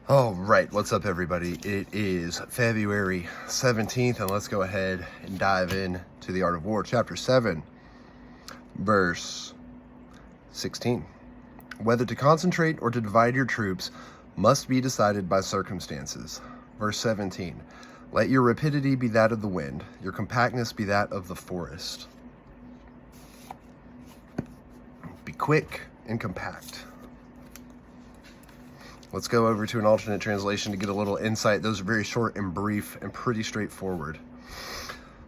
All right, what's up, everybody? It is February 17th, and let's go ahead and dive in to the Art of War, chapter 7, verse 16. Whether to concentrate or to divide your troops must be decided by circumstances. Verse 17. Let your rapidity be that of the wind, your compactness be that of the forest. Be quick and compact. Let's go over to an alternate translation to get a little insight. Those are very short and brief and pretty straightforward.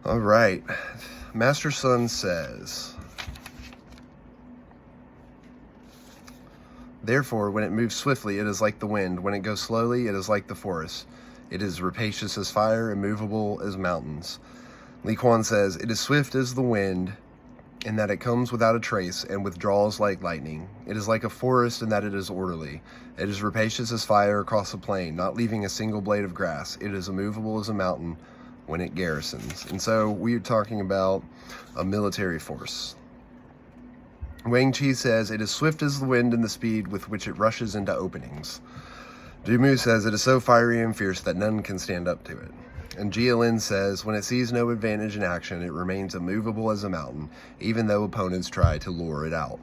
All right. Master Sun says, therefore, when it moves swiftly, it is like the wind. When it goes slowly, it is like the forest. It is rapacious as fire, immovable as mountains. Li Kuan says, it is swift as the wind, in that it comes without a trace and withdraws like lightning. It is like a forest in that it is orderly. It is rapacious as fire across a plain, not leaving a single blade of grass. It is immovable as a mountain when it garrisons. And so we are talking about a military force. Wang Chi says, it is swift as the wind in the speed with which it rushes into openings. Du Mu says, it is so fiery and fierce that none can stand up to it. And Jia Lin says, when it sees no advantage in action, it remains immovable as a mountain, even though opponents try to lure it out.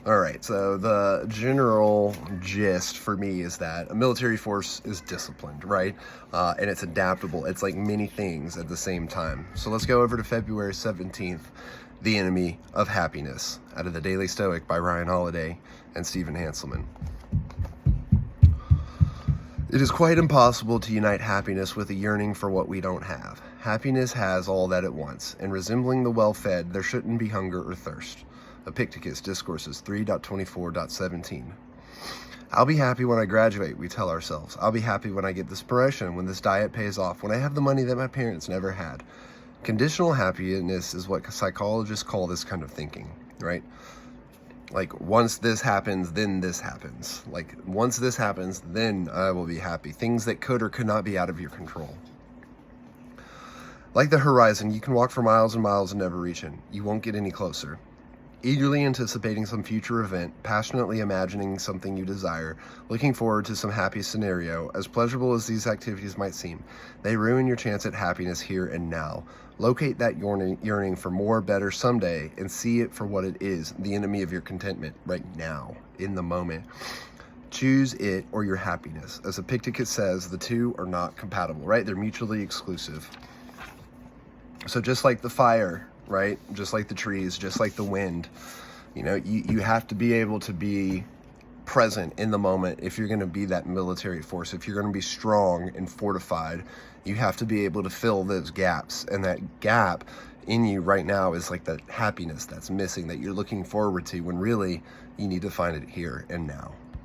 All right, so the general gist for me is that a military force is disciplined, right? And it's adaptable. It's like many things at the same time. So let's go over to February 17th, The Enemy of Happiness, out of the Daily Stoic by Ryan Holiday and Stephen Hanselman. It is quite impossible to unite happiness with a yearning for what we don't have. Happiness has all that it wants, and resembling the well-fed, there shouldn't be hunger or thirst. Epictetus, Discourses 3.24.17. I'll be happy when I graduate, we tell ourselves. I'll be happy when I get this promotion, when this diet pays off, when I have the money that my parents never had. Conditional happiness is what psychologists call this kind of thinking, right? Like, once this happens, then this happens. Like, once this happens, then I will be happy. Things that could or could not be out of your control. Like the horizon, you can walk for miles and miles and never reach it. You won't get any closer. Eagerly anticipating some future event, passionately imagining something you desire, looking forward to some happy scenario, as pleasurable as these activities might seem, they ruin your chance at happiness here and now. Locate that yearning for more, better someday, and see it for what it is, the enemy of your contentment right now, in the moment. Choose it or your happiness. As Epictetus says, the two are not compatible, right? They're mutually exclusive. So just like the fire, right? Just like the trees, just like the wind, you know, you have to be able to be present in the moment if you're going to be that military force. If you're going to be strong and fortified, you have to be able to fill those gaps. And that gap in you right now is like that happiness that's missing that you're looking forward to, when really you need to find it here and now.